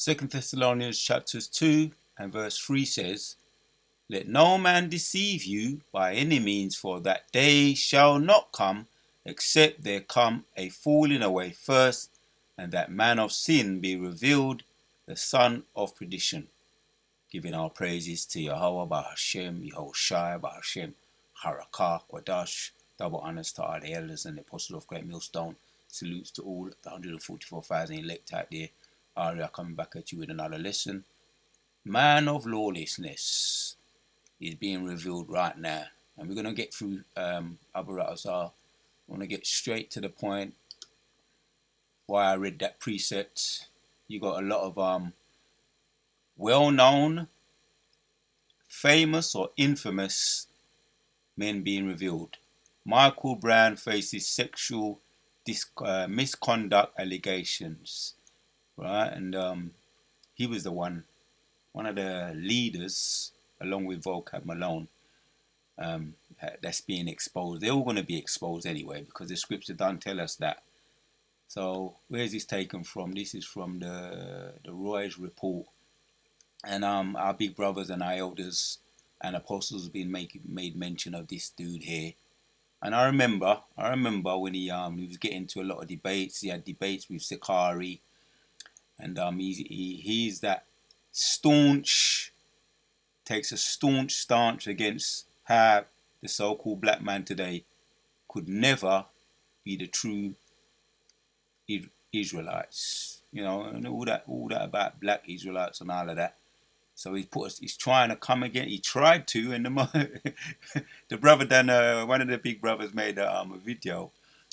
2 Thessalonians chapters 2 and verse 3 says, Let no man deceive you by any means, for that day shall not come, except there come a falling away first, and that man of sin be revealed, the son of perdition. Giving our praises to Yahweh, Bahashem, Yehoshai, Bahashem, Harakah, Quadash. Double honors to all the elders and the apostles of Great Millstone. Salutes to all the 144,000 elect out there. Aria coming back at you with another lesson. Man of lawlessness is being revealed right now. And we're going to get through Abu Ratazar. I want to get straight to the point. Why I read that precept. You got a lot of well-known, famous or infamous men being revealed. Michael Brown faces sexual misconduct allegations, right? And he was the one of the leaders, along with Vocab Malone, that's being exposed. They're all going to be exposed anyway, because the scripture don't tell us that. So where's this taken from? This is from the Roy's report. And our big brothers and our elders and apostles have been made mention of this dude here. And I remember when he was getting into a lot of debates. He had debates with Sakari, and he's that takes a staunch stance against how the so-called black man today could never be the true Israelites, and all that about black Israelites and all of that. So he's trying to come again. He tried to, and the brother done one of the big brothers made a video.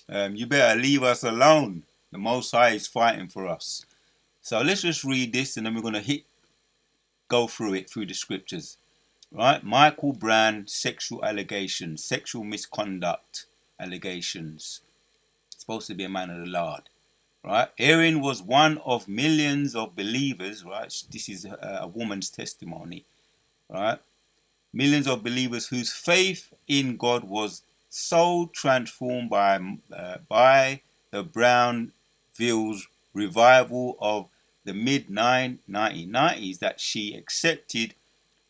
You better leave us alone. The Most High is fighting for us. So let's just read this, and then we're gonna go through the scriptures. Right? Michael Brown sexual allegations, sexual misconduct allegations. Supposed to be a man of the Lord. Right, Aaron was one of millions of believers. Right, this is a woman's testimony. Right, millions of believers whose faith in God was so transformed by the Brownvilles revival of the mid 1990s that she accepted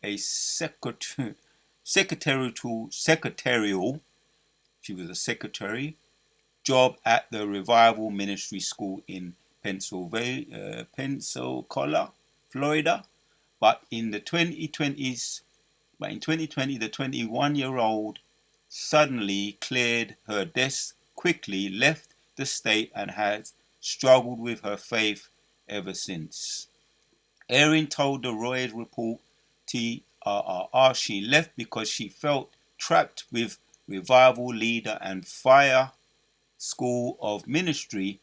a secretarial. She was a secretary job at the Revival Ministry School in Pensacola, Florida. But in 2020, the 21-year-old suddenly cleared her desk, quickly left the state, and has struggled with her faith ever since. Erin told the Roy's report TRRR she left because she felt trapped with Revival leader and Fire School of Ministry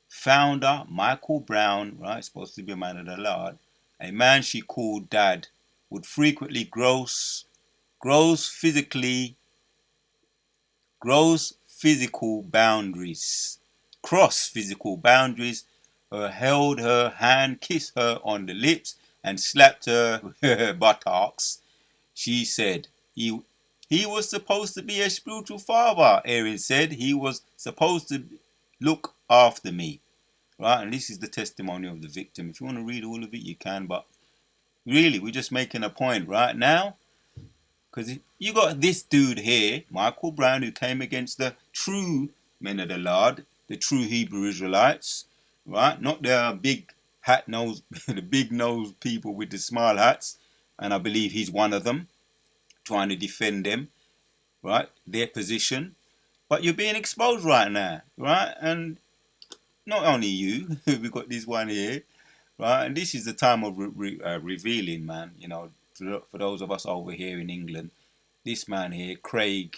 founder Michael Brown, right, supposed to be a man of the Lord, a man she called Dad, would frequently cross physical boundaries, held her hand, kissed her on the lips, and slapped her buttocks. She said, he was supposed to be a spiritual father, Aaron said. He was supposed to look after me. Right? And this is the testimony of the victim. If you want to read all of it, you can. But really, we're just making a point right now. Because you got this dude here, Michael Brown, who came against the true men of the Lord, the true Hebrew Israelites. Right? Not the big hat nose, the big nose people with the small hats. And I believe he's one of them, trying to defend them, right, their position. But you're being exposed right now, right? And not only you, we've got this one here, right? And this is the time of revealing, man. For those of us over here in England, this man here, Craig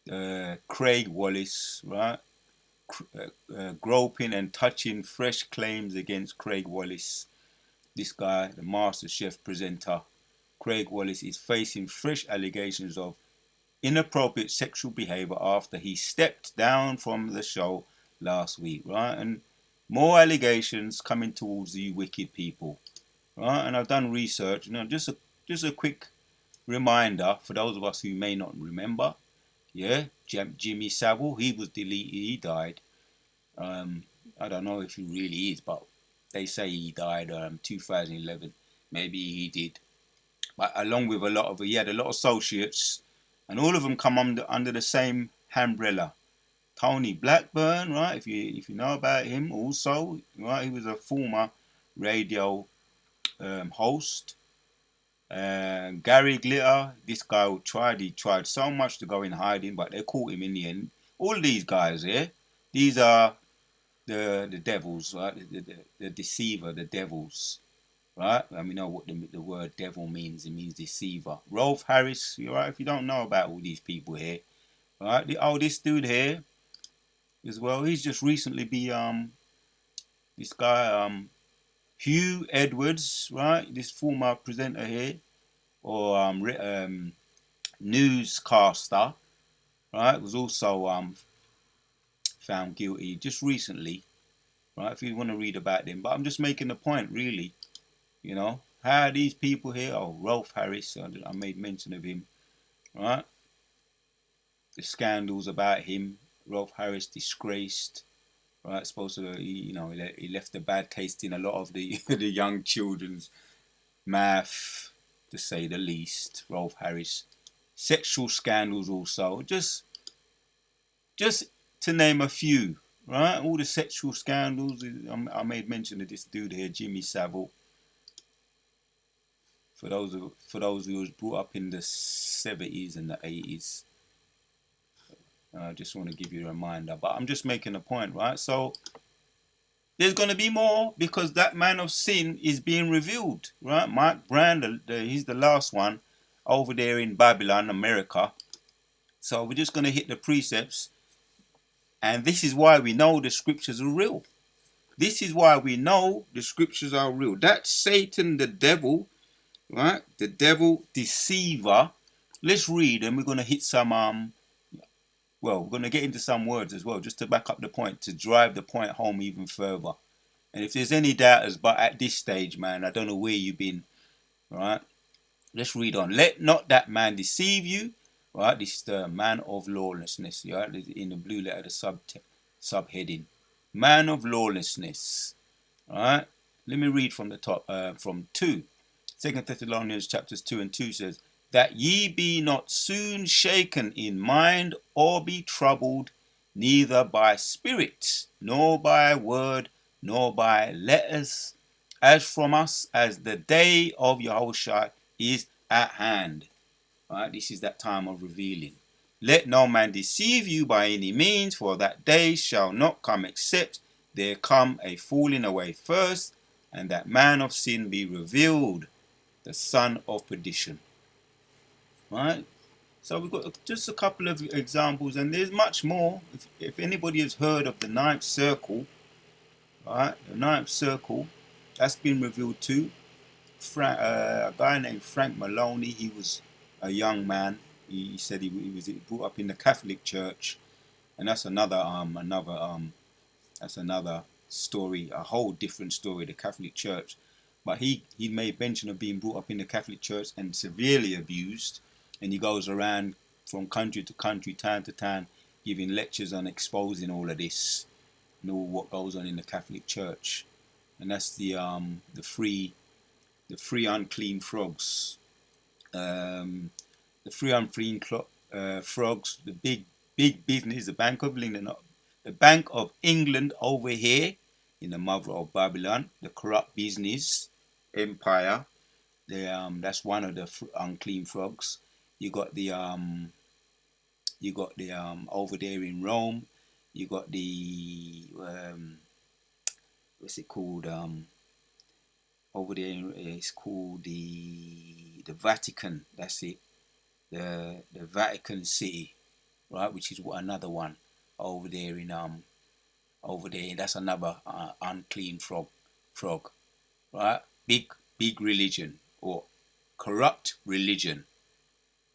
Wallace, right? Groping and touching fresh claims against Craig Wallace. This guy, the Master Chef presenter, Craig Wallace, is facing fresh allegations of inappropriate sexual behavior after he stepped down from the show last week, right? And more allegations coming towards you wicked people, right? And I've done research, just a quick reminder for those of us who may not remember. Yeah, Jimmy Savile, he was deleted, he died. I don't know if he really is, but They say he died 2011. Maybe he did. But along with he had a lot of associates, and all of them come under the same umbrella. Tony Blackburn, right? If you know about him, also, right? He was a former radio host. Gary Glitter, this guy who he tried so much to go in hiding, but they caught him in the end. All of these guys here, these are the devils, right? The deceiver, the devils, right? And we know what the word devil means. It means deceiver. Rolf Harris, right? If you don't know about all these people here, right? This dude here as well. He's just recently this guy Hugh Edwards, right? This former presenter here, or newscaster, right? Was also found guilty just recently, right? If you want to read about them, but I'm just making the point, really. You know, how are these people here? Oh, Rolf Harris, I made mention of him, right? The scandals about him. Rolf Harris disgraced, right? Supposed to, he left a bad taste in a lot of the the young children's mouth, to say the least. Rolf Harris, sexual scandals also, just to name a few, right? All the sexual scandals. I made mention of this dude here, Jimmy Savile. For those who was brought up in the 70s and the 80s, I just want to give you a reminder. But I'm just making a point, right? So there's going to be more, because that man of sin is being revealed, right? Mike Brand, he's the last one over there in Babylon, America. So we're just going to hit the precepts. And this is why we know the scriptures are real. This is why we know the scriptures are real. That Satan, the devil, right? The devil, deceiver. Let's read, and we're going to hit some, we're going to get into some words as well, just to back up the point, to drive the point home even further. And if there's any doubters, but at this stage, man, I don't know where you've been, right? Let's read on. Let not that man deceive you, right? This is the man of lawlessness, right? In the blue letter, the subheading. Man of lawlessness, right? Let me read from the top, from 2. 2 Thessalonians chapters 2 and 2 says, that ye be not soon shaken in mind or be troubled, neither by spirit, nor by word, nor by letters, as from us, as the day of Yahushua is at hand. Right? This is that time of revealing. Let no man deceive you by any means, for that day shall not come except there come a falling away first, and that man of sin be revealed, the son of perdition. Right? So we've got just a couple of examples, and there's much more. If anybody has heard of the ninth circle, right? The ninth circle, that's been revealed too. A guy named Frank Maloney, he was a young man. He said he was brought up in the Catholic Church, and that's another story, a whole different story, the Catholic Church. But he made mention of being brought up in the Catholic Church and severely abused, and he goes around from country to country, town to town, giving lectures on exposing all of this and all what goes on in the Catholic Church. And that's the three unclean frogs. The three unclean frogs, the big business, the Bank of England over here in the mother of Babylon, the corrupt business empire. That's one of the unclean frogs. You got the over there in Rome. You got the what's it called? Over there it's called the Vatican. That's it. The Vatican City, right? Which is another one over there in That's another unclean frog, right? Big religion, or corrupt religion,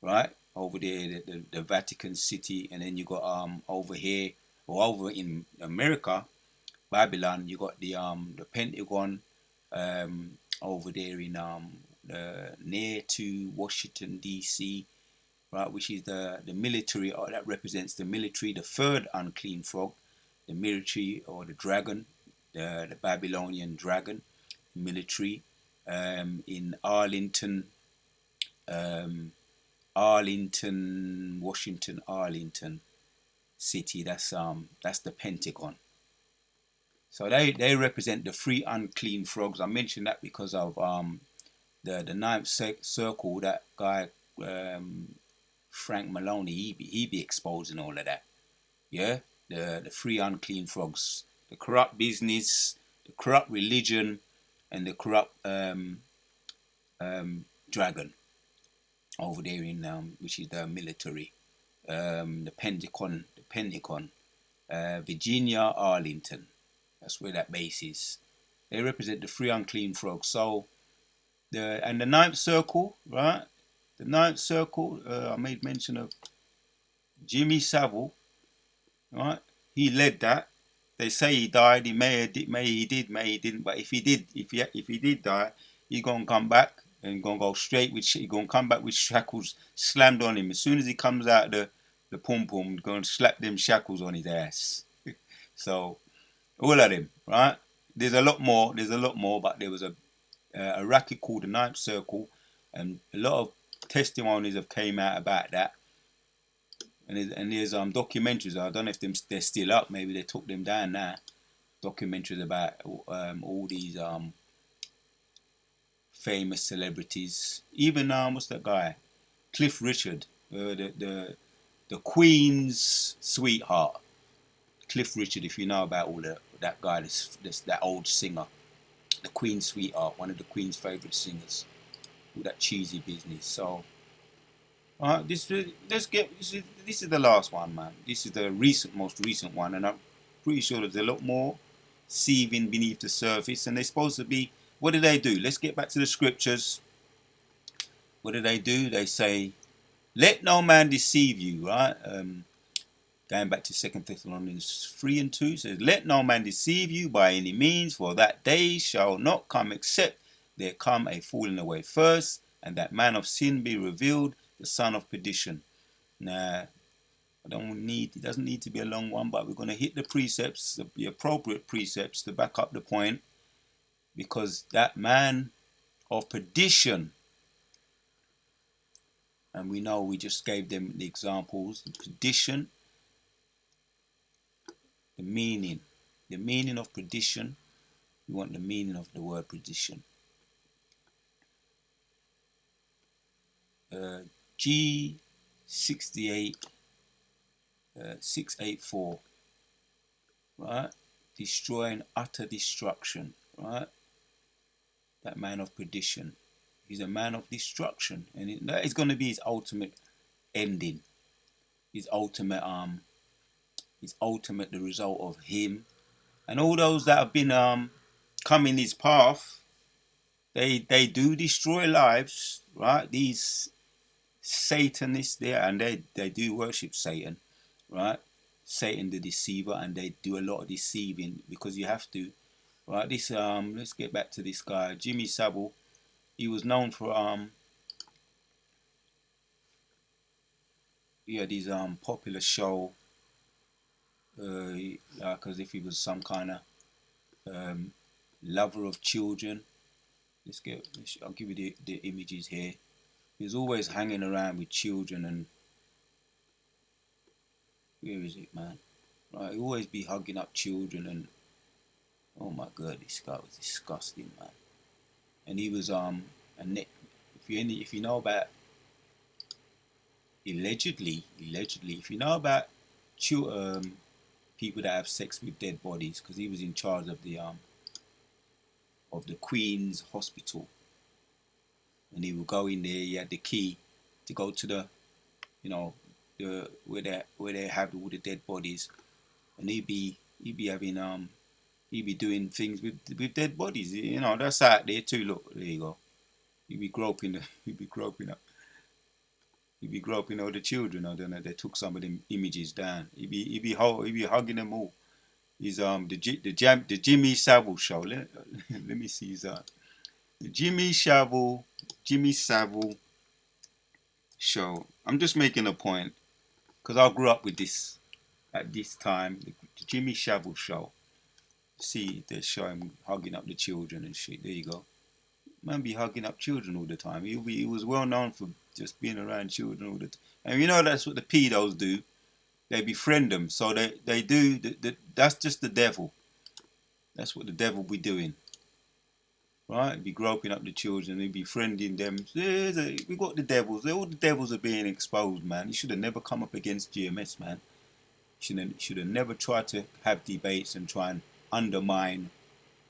right? Over there, the Vatican City. And then you got over here, or over in America, Babylon, you got the Pentagon, over there in near to Washington DC, right? Which is the military, or that represents the military, the third unclean frog, the military, or the dragon, the Babylonian dragon military in Arlington, Washington, Arlington city. That's the Pentagon. So they represent the three unclean frogs. I mentioned that because of the ninth circle. That guy Frank Maloney, he be exposing all of that. Yeah, the three unclean frogs: the corrupt business, the corrupt religion, and the corrupt dragon over there in which is the military, the Pentagon, Virginia, Arlington. That's where that base is. They represent the three unclean frogs. So the ninth circle, right? The ninth circle. I made mention of Jimmy Savile, right? He led that. They say he died. He may he did, may he didn't. But if he did die, he gonna come back and gonna go straight with. He gonna come back with shackles slammed on him as soon as he comes out the pum pum. Gonna slap them shackles on his ass. So all of them, right? There's a lot more. But there was a racket called the Ninth Circle, and a lot of testimonies have came out about that. And there's documentaries. I don't know if they're still up. Maybe they took them down now. Documentaries about all these famous celebrities. Even what's that guy? Cliff Richard, the Queen's sweetheart. Cliff Richard, if you know about all that guy, that old singer, the Queen's sweetheart, one of the Queen's favourite singers, all that cheesy business. So, this is the last one, man. This is the most recent one, and I'm pretty sure there's a lot more seething beneath the surface. And they're supposed to be. What do they do? Let's get back to the scriptures. What do? They say, "Let no man deceive you." Right? Going back to 2 Thessalonians 3:2 says, "Let no man deceive you by any means, for that day shall not come except there come a falling away first, and that man of sin be revealed, the son of perdition." Now, it doesn't need to be a long one, but we're going to hit the precepts, the appropriate precepts to back up the point, because that man of perdition, and we know we just gave them the examples, the perdition, the meaning of perdition. We want the meaning of the word perdition. G68 684, right? Destroying utter destruction, right? That man of perdition. He's a man of destruction, and that is going to be his ultimate ending. His ultimate, the result of him and all those that have been come in his path. They do destroy lives, right? These Satanists there, and they do worship Satan, right? Satan the deceiver, and they do a lot of deceiving because you have to, right? This let's get back to this guy, Jimmy Savile. He was known for he had his popular show, like as if he was some kind of lover of children. I'll give you the images here. He was always hanging around with children, and where is it, man? Right, he always be hugging up children, and oh my god, this guy was disgusting, man. And he was if you know about allegedly, if you know about people that have sex with dead bodies, because he was in charge of the Queen's Hospital, and he would go in there. He had the key to go to the, where they have all the dead bodies, and he'd be doing things with dead bodies. That's out there too. Look, there you go. He'd be groping all the children. I don't know. They took some of them images down. He'd be hugging them all. He's the Jimmy Savile show. Let me see his the Jimmy Savile show. I'm just making a point because I grew up with this at this time. The Jimmy Savile show. See, they show him hugging up the children and shit. There you go. Man be hugging up children all the time. He was well known for just being around children all the time. And you know that's what the pedos do. They befriend them. So they do. That's just the devil. That's what the devil be doing. Right? Be groping up the children. He befriending them. We got the devils. All the devils are being exposed, man. You should have never come up against GMS, man. Should have never tried to have debates and try and undermine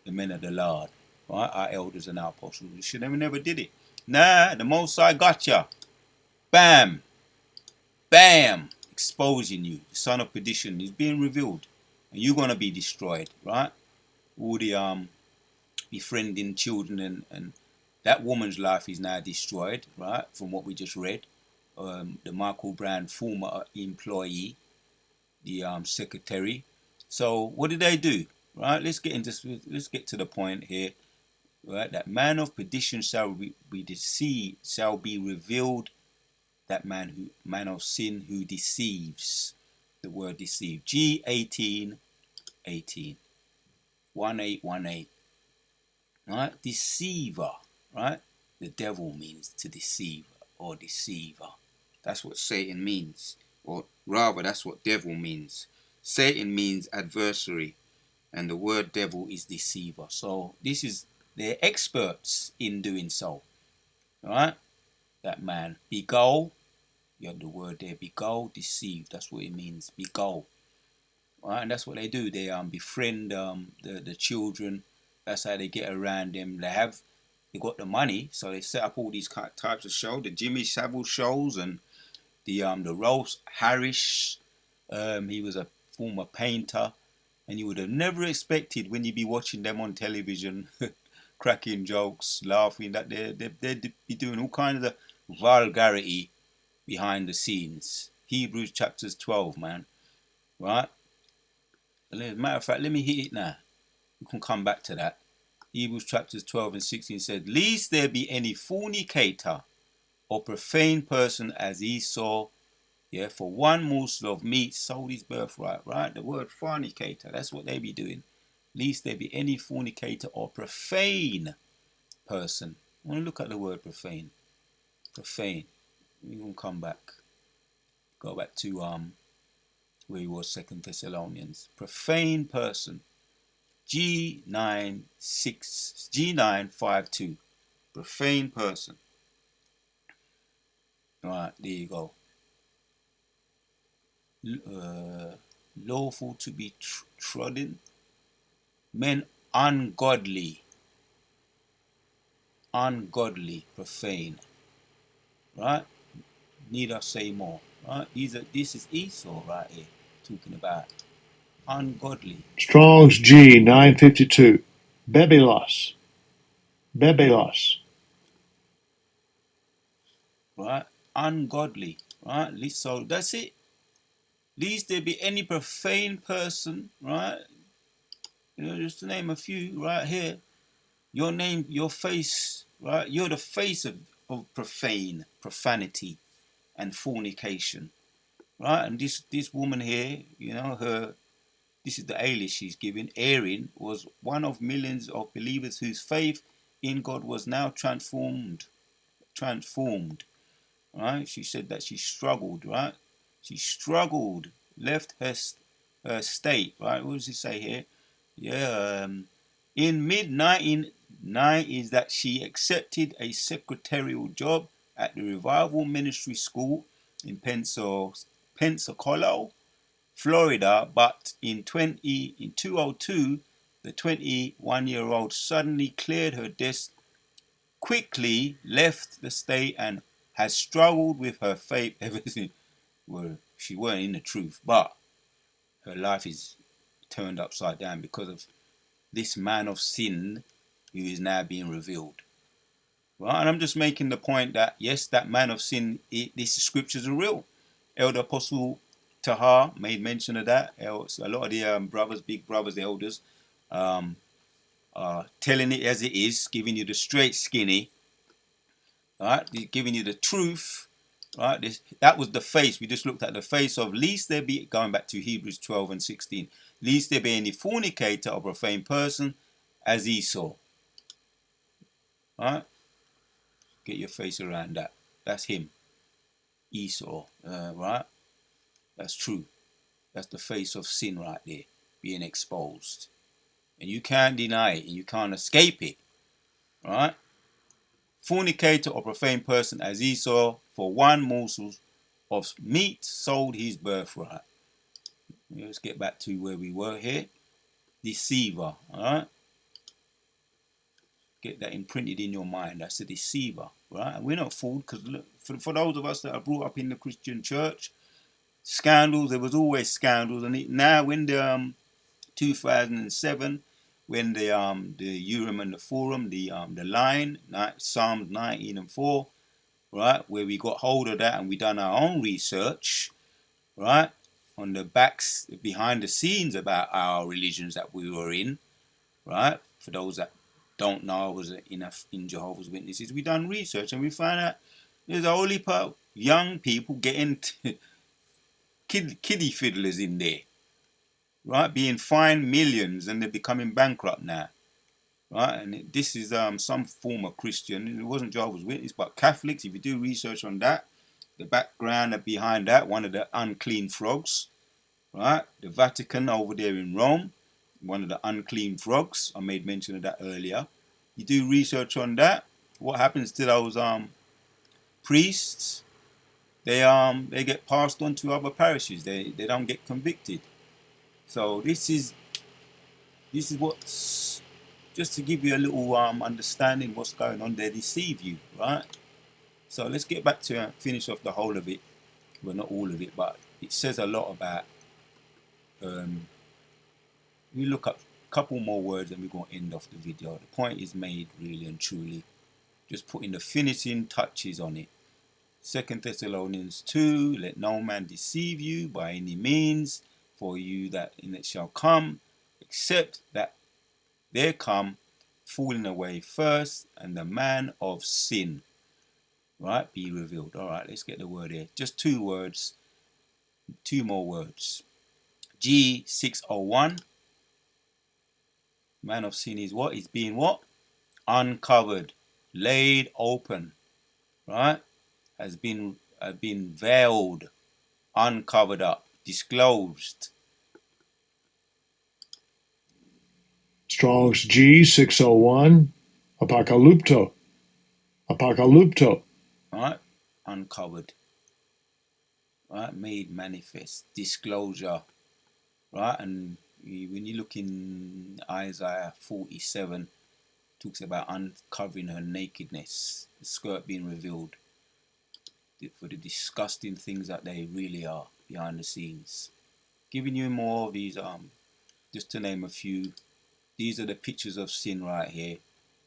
the men of the Lord, right? Our elders and our apostles. You should never did it. Nah, the Most High got ya. Bam, bam, exposing you. The son of perdition is being revealed, and you're gonna be destroyed, right? All the befriending children and that woman's life is now destroyed, right? From what we just read, the Michael Brown former employee, the secretary. So what did they do? Right? Let's get to the point here. Right? That man of perdition shall be deceived, shall be revealed. That man of sin who deceives. The word deceive. G18, 18. 1818. Right? Deceiver. Right? The devil means to deceive or deceiver. That's what Satan means. Or rather, that's what devil means. Satan means adversary, and the word devil is deceiver. So they're experts in doing so. Right? That man, beguile, you have the word there, beguile, deceive. That's what it means, beguile. Right? And that's what they do. They befriend the children. That's how they get around them. They got the money, so they set up all these types of shows, the Jimmy Savile shows and the Rolf Harris. He was a former painter, and you would have never expected when you be watching them on television, cracking jokes, laughing, that they'd be doing all kinds of vulgarity behind the scenes. Hebrews chapters 12, man. Right? As a matter of fact, let me hit it now. We can come back to that. Hebrews chapters 12 and 16 said, "Lest there be any fornicator or profane person as Esau, yeah, for one morsel of meat sold his birthright," right? The word fornicator, that's what they be doing. Lest there be any fornicator or profane person. I want to look at the word profane. Profane. We will come back. Go back to where he was, 2 Thessalonians. Profane person. G952. Profane person. Alright, there you go. Lawful to be trodden. Men ungodly. Ungodly, profane. Right? Need I say more? Right? This is Esau right here talking about ungodly. Strong's G 952. Bebelos. Bebelos. Right? Ungodly. Right? So that's it. Lest there be any profane person, right? Just to name a few right here. Your name, your face, right? You're the face of profanity and fornication. Right? And this woman here, this is the alias she's given. Erin was one of millions of believers whose faith in God was now transformed. Right? She said that she struggled, right? She struggled, left her state, right? What does it say here? Yeah, in mid-1990s that she accepted a secretarial job at the Revival Ministry School in Pensacola, Florida, but in 2002, the 21-year-old suddenly cleared her desk, quickly left the state, and has struggled with her faith ever since. Well, she weren't in the truth, but her life is turned upside down because of this man of sin who is now being revealed. Right? And I'm just making the point that, yes, that man of sin, these scriptures are real. Elder Apostle Tahar made mention of that. A lot of the brothers, big brothers, elders, telling it as it is, giving you the straight skinny, right? Giving you the truth, right? That was the face. We just looked at the face of, least there be, going back to Hebrews 12 and 16, lest there be any fornicator or profane person as Esau. Right? Get your face around that. That's him. Esau. Right? That's true. That's the face of sin right there, being exposed. And you can't deny it, and you can't escape it. Right? Fornicator or profane person as Esau, for one morsel of meat sold his birthright. Let's get back to where we were here. Deceiver. Alright? Get that imprinted in your mind. That's a deceiver. Right? And we're not fooled, because for those of us that are brought up in the Christian church, scandals, there was always scandals. And now in the 2007, when the Urim and the Thummim, the line, Psalms 19 and 4, right, where we got hold of that and we done our own research, right, on the backs, behind the scenes about our religions that we were in, right. For those that don't know, I was in Jehovah's Witnesses. We done research and we found out there's a whole heap of young people getting kiddie fiddlers in there, right, being fined millions, and they're becoming bankrupt now, right. And this is some form of Christian. It wasn't Jehovah's Witness, but Catholics. If you do research on that, the background behind that, one of the unclean frogs, right. The Vatican over there in Rome, one of the unclean frogs. I made mention of that earlier. You do research on that, what happens to those priests? They get passed on to other parishes. They don't get convicted. So this is what's, just to give you a little understanding what's going on. They deceive you, right? So let's get back to finish off the whole of it. Well, not all of it, but it says a lot about. We look up a couple more words and we're going to end off the video. The point is made, really and truly. Just putting the finishing touches on it. 2 Thessalonians 2, let no man deceive you by any means, for you that in it shall come, except that there come falling away first, and the man of sin, right, be revealed. All right, let's get the word here. Just two words, two more words. G601, man of sin is what? Is being what? Uncovered, laid open, right? Has been veiled, uncovered up, disclosed. Strong's G601, apocalypto. Apocalypto. Right? Uncovered. Right? Made manifest. Disclosure. Right? And when you look in Isaiah 47, talks about uncovering her nakedness, the skirt being revealed, for the disgusting things that they really are behind the scenes. Giving you more of these, just to name a few. These are the pictures of sin right here.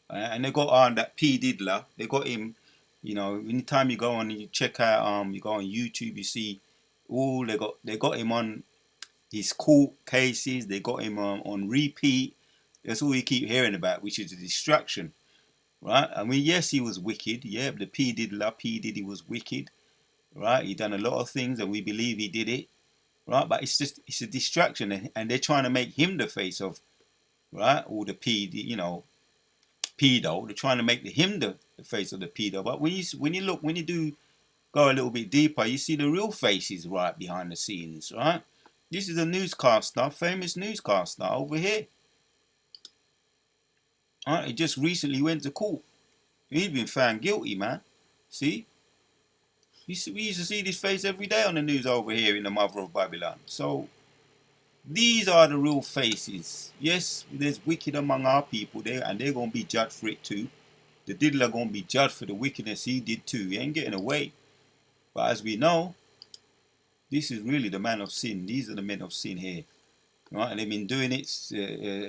And they got on that P. Diddler. They got him, you know, anytime you go on and you check out, you go on YouTube, you see all they got him on his court cases. They got him on repeat. That's all you keep hearing about, which is a distraction, right? I mean, yes, he was wicked. Yeah, the P. Diddy was wicked, right? He done a lot of things, and we believe he did it, right? But it's a distraction, and they're trying to make him the face of, right? Or the pedo. They're trying to make him the face of the pedo. But when you do go a little bit deeper, you see the real faces right behind the scenes, right? This is a newscaster, famous newscaster over here. Right? He just recently went to court. He's been found guilty, man. See? We used to see this face every day on the news over here in the Mother of Babylon. So these are the real faces. Yes, there's wicked among our people there, and they're going to be judged for it too. The diddler going to be judged for the wickedness he did too. He ain't getting away. But as we know, this is really the man of sin. These are the men of sin here. Right? And they've been doing it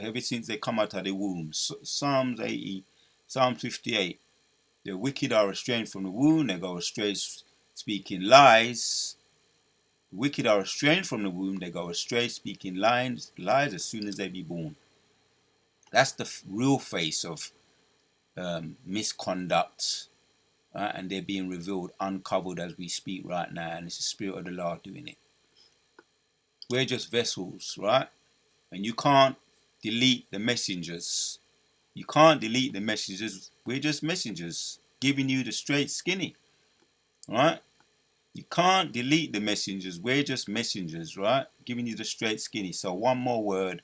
ever since they come out of the womb. Psalms 80, Psalms 58. The wicked are estranged from the womb. They go astray speaking lies. The wicked are estranged from the womb. They go astray speaking lies as soon as they be born. That's the real face of misconduct. And they're being revealed, uncovered as we speak right now. And it's the Spirit of the Lord doing it. We're just vessels, right? And you can't delete the messengers. You can't delete the messengers. We're just messengers giving you the straight skinny, right? You can't delete the messengers. We're just messengers, right? Giving you the straight skinny. So one more word.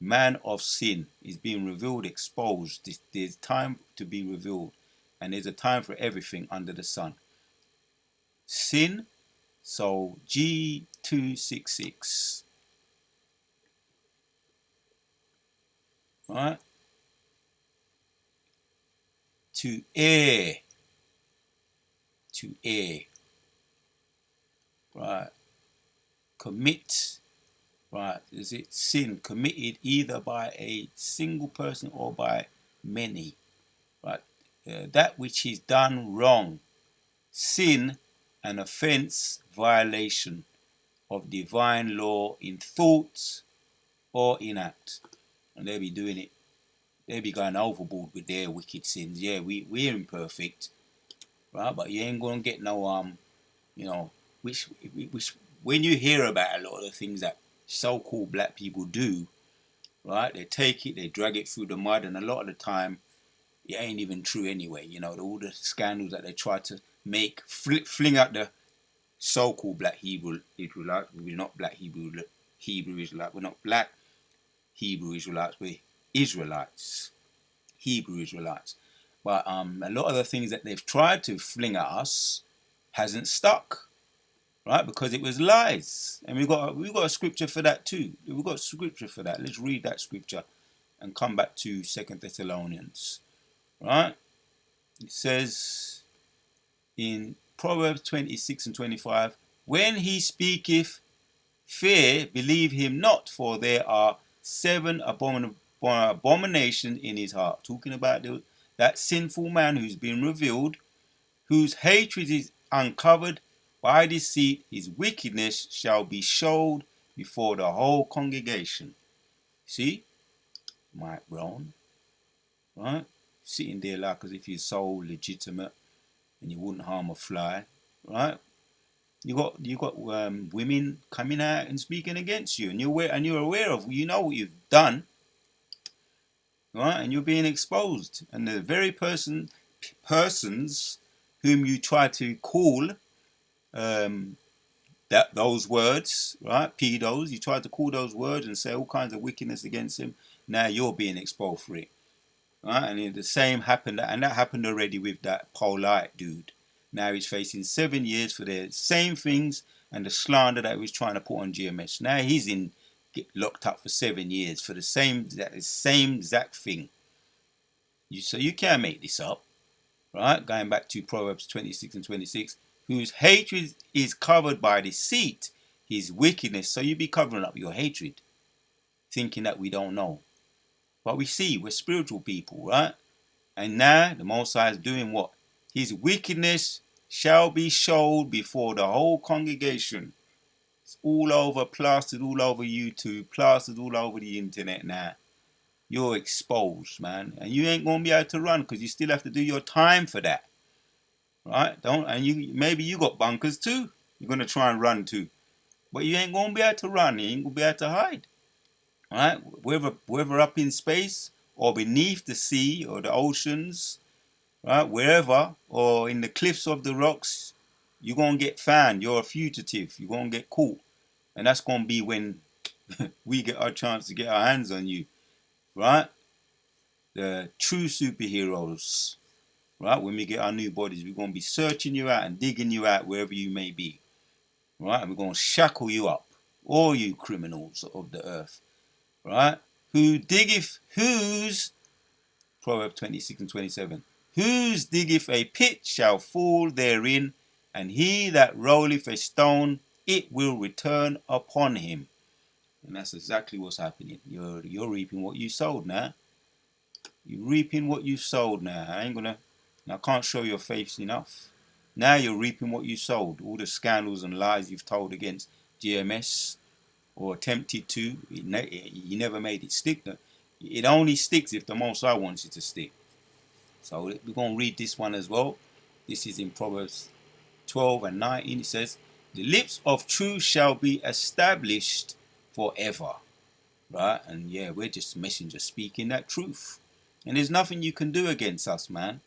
Man of sin is being revealed, exposed. There's time to be revealed. And there's a time for everything under the sun. Sin. So G266. Right? To err. To err. Right? Commit. Right? Is it sin committed either by a single person or by many? Right? That which is done wrong. Sin, an offense, violation of divine law in thought or in act. And they be doing it. They be going overboard with their wicked sins. Yeah, we're imperfect, right? But you ain't gonna get no you know, which when you hear about a lot of the things that so-called black people do, right? They take it, they drag it through the mud, and a lot of the time it ain't even true anyway. You know, all the scandals that they try to make, fling out the so-called black Hebrew Israelites. We're not black Hebrew Israelites. We're not black Hebrew Israelites. We're Israelites, Hebrew Israelites. But a lot of the things that they've tried to fling at us hasn't stuck, right? Because it was lies, and we've got a scripture for that too. We've got scripture for that. Let's read that scripture and come back to 2 Thessalonians, right? It says in Proverbs 26 and 25, when he speaketh, fear, believe him not, for there are 7 abominations in his heart. Talking about that sinful man who's been revealed, whose hatred is uncovered by deceit, his wickedness shall be showed before the whole congregation. See? Mike Brown, right? Sitting there like as if you're so legitimate and you wouldn't harm a fly, right? You got women coming out and speaking against you, and you're aware of, you know what you've done, right? And you're being exposed, and the very persons whom you try to call those words, right? Pedos, you try to call those words and say all kinds of wickedness against him. Now you're being exposed for it, right? And the same happened, and that happened already with that Polite dude. Now he's facing 7 years for the same things and the slander that he was trying to put on GMS. Now he's locked up for 7 years for the same exact thing. So you can't make this up, right? Going back to Proverbs 26 and 26, whose hatred is covered by deceit, his wickedness. So you be covering up your hatred, thinking that we don't know. But we see, we're spiritual people, right? And now the Most High is doing what? His wickedness shall be showed before the whole congregation. It's all over, plastered all over YouTube, plastered all over the internet now. You're exposed, man. And you ain't going to be able to run because you still have to do your time for that. Right? Maybe you got bunkers too. You're going to try and run too. But you ain't going to be able to run. You ain't going to be able to hide. Right? Whether up in space or beneath the sea or the oceans, right, wherever, or in the cliffs of the rocks, you're going to get found. You're a fugitive. You're going to get caught. And that's going to be when we get our chance to get our hands on you, right? The true superheroes, right? When we get our new bodies, we're going to be searching you out and digging you out wherever you may be, right? And we're going to shackle you up, all you criminals of the earth, right? Whose, Proverbs 26 and 27, whose diggeth a pit shall fall therein, and he that rolleth a stone, it will return upon him. And that's exactly what's happening. You're reaping what you sowed now. You're reaping what you sowed now. I can't show your face enough. Now you're reaping what you sowed. All the scandals and lies you've told against GMS or attempted to, you never made it stick. It only sticks if the Most High wants it to stick. So we're going to read this one as well. This is in Proverbs 12 and 19. It says, the lips of truth shall be established forever. right? And yeah, we're just messengers speaking that truth. And there's nothing you can do against us, man.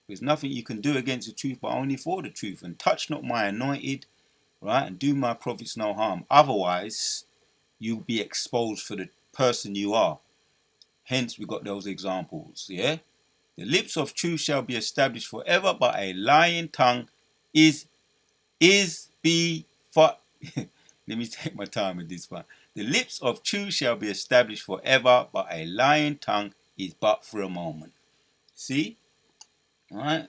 There's nothing you can do against the truth, but only for the truth. And touch not my anointed, right? And do my prophets no harm. Otherwise, you'll be exposed for the person you are. Hence, we got those examples, yeah? The lips of truth shall be established forever, but a lying tongue is be for. Let me take my time with this one. The lips of truth shall be established forever, but a lying tongue is but for a moment. See? All right?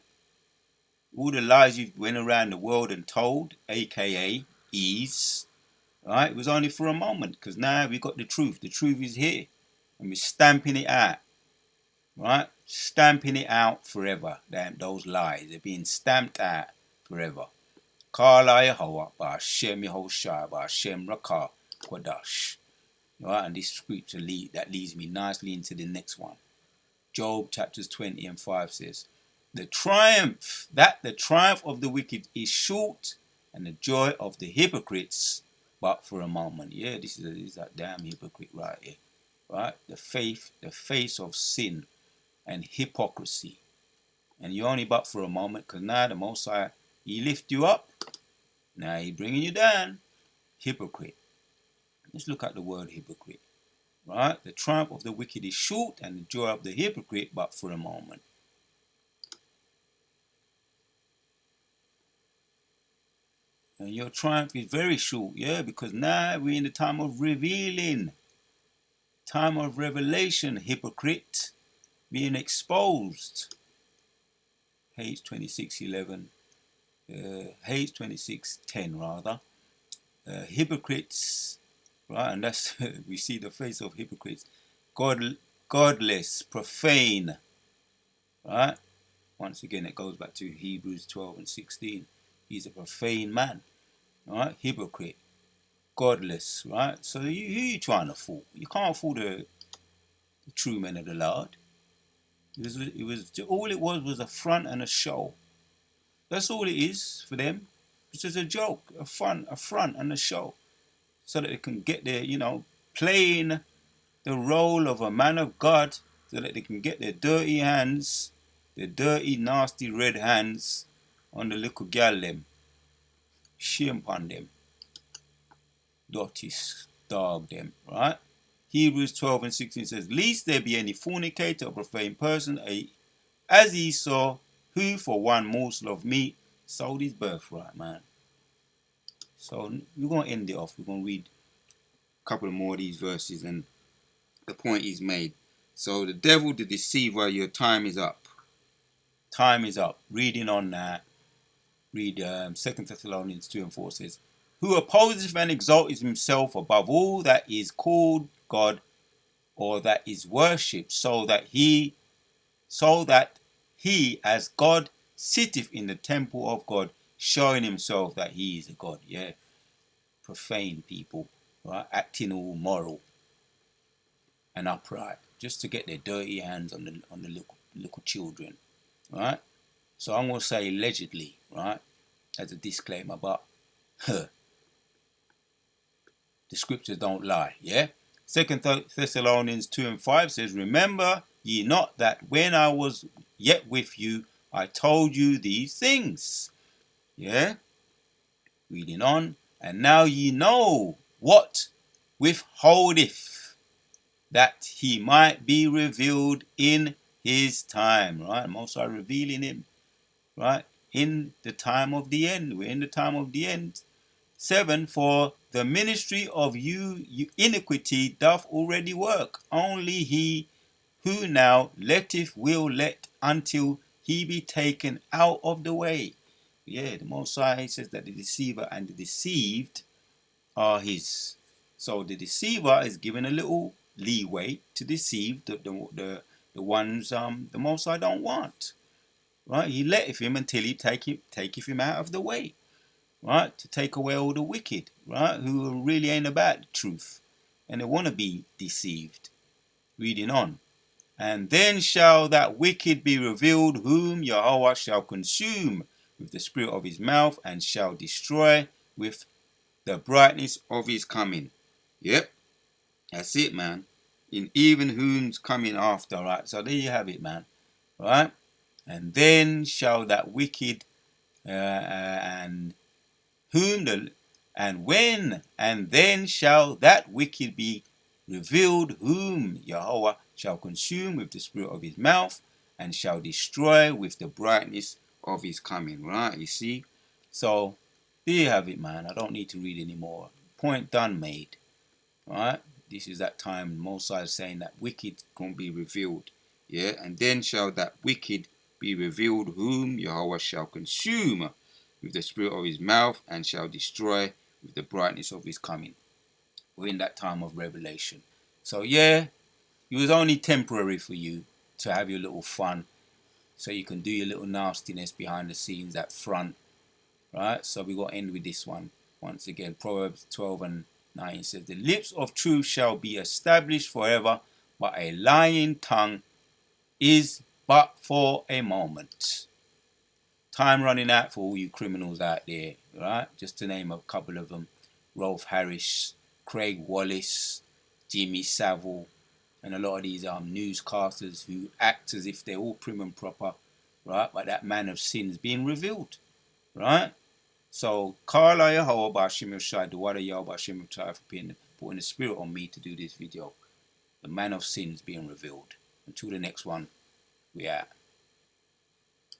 All the lies you've went around the world and told, aka ease, right? It was only for a moment, because now we got the truth. The truth is here, and we're stamping it out, right? Stamping it out forever. Damn, those lies, they're being stamped out forever. Kala Yehovah, Ba'Shem Yehoshai, Ba'Shem Rakah, Kwadash. Right, and this scripture that leads me nicely into the next one. Job chapters 20 and 5 says, the triumph of the wicked is short, and the joy of the hypocrites but for a moment. Yeah, this is that damn hypocrite right here. Right? The face of sin and hypocrisy. And you're only but for a moment, because now the Most High, He lift you up. Now He bringing you down. Hypocrite. Let's look at the word hypocrite. Right? The triumph of the wicked is short, and the joy of the hypocrite but for a moment. And your triumph is very short, yeah, because now we're in the time of revealing, time of revelation, hypocrite, being exposed. H 26:11, H 26:10 rather. Hypocrites, right? And that's we see the face of hypocrites. Godless, profane, right? Once again, it goes back to Hebrews 12 and 16. He's a profane man, right? Hypocrite, godless, right? So who you trying to fool? You can't fool the true men of the Lord. It was all it was a front and a show. That's all it is for them. It's just a joke, a front and a show, so that they can get their, playing the role of a man of God, so that they can get their dirty hands, their dirty, nasty red hands on the little gal them. Shame upon them. Dirty dog them, right? Hebrews 12 and 16 says, lest there be any fornicator or profane person, as Esau, who for one morsel of meat sold his birthright, man. So we're going to end it off. We're going to read a couple of more of these verses, and the point is made. So the devil, the deceiver, your time is up. Time is up. Reading on that. Read 2 Thessalonians 2 and 4 says, who opposes and exalts himself above all that is called God or that is worshipped, so that he as God sitteth in the temple of God, showing himself that he is a God. Yeah, profane people, right? Acting all moral and upright, just to get their dirty hands on the little children, right? So I'm gonna say allegedly, right, as a disclaimer, but the scriptures don't lie, yeah? 2 Thessalonians 2 and 5 says, remember ye not that when I was yet with you, I told you these things. Yeah? Reading on. And now ye know what withholdeth, that he might be revealed in his time. Right? Most are revealing him. Right? In the time of the end. We're in the time of the end. 7, for the ministry of you iniquity doth already work. Only he who now letteth will let until he be taken out of the way. Yeah, the Most High says that the deceiver and the deceived are his. So the deceiver is given a little leeway to deceive the ones the Most High don't want. Right? He letteth him until he taketh him out of the way. Right, to take away all the wicked, right, who really ain't about the truth, and they want to be deceived. Reading on, and then shall that wicked be revealed, whom Yahweh shall consume with the spirit of his mouth, and shall destroy with the brightness of his coming. Yep. That's it, man. In even whom's coming after, right? So there you have it, man. Right? And then shall that wicked and whom the and when and then shall that wicked be revealed, whom Yahweh shall consume with the spirit of his mouth and shall destroy with the brightness of his coming. Right? You see? So there you have it, man. I don't need to read anymore. Point done, made. Right? This is that time Mosiah is saying that wicked can be revealed. Yeah, and then shall that wicked be revealed, whom Yahweh shall consume with the spirit of his mouth and shall destroy with the brightness of his coming. We're in that time of revelation. So yeah, it was only temporary for you to have your little fun, so you can do your little nastiness behind the scenes at front. Right? So we got to end with this one. Once again, Proverbs 12 and 9 says, the lips of truth shall be established forever, but a lying tongue is but for a moment. Time running out for all you criminals out there, right? Just to name a couple of them. Rolf Harris, Craig Wallace, Jimmy Savile, and a lot of these newscasters who act as if they're all prim and proper, right? But that man of sin is being revealed, right? So, Karla Yahweh Bashim Yoshai, the water Yahweh Bashim Yoshai for putting the spirit on me to do this video. The man of sin is being revealed. Until the next one, we out.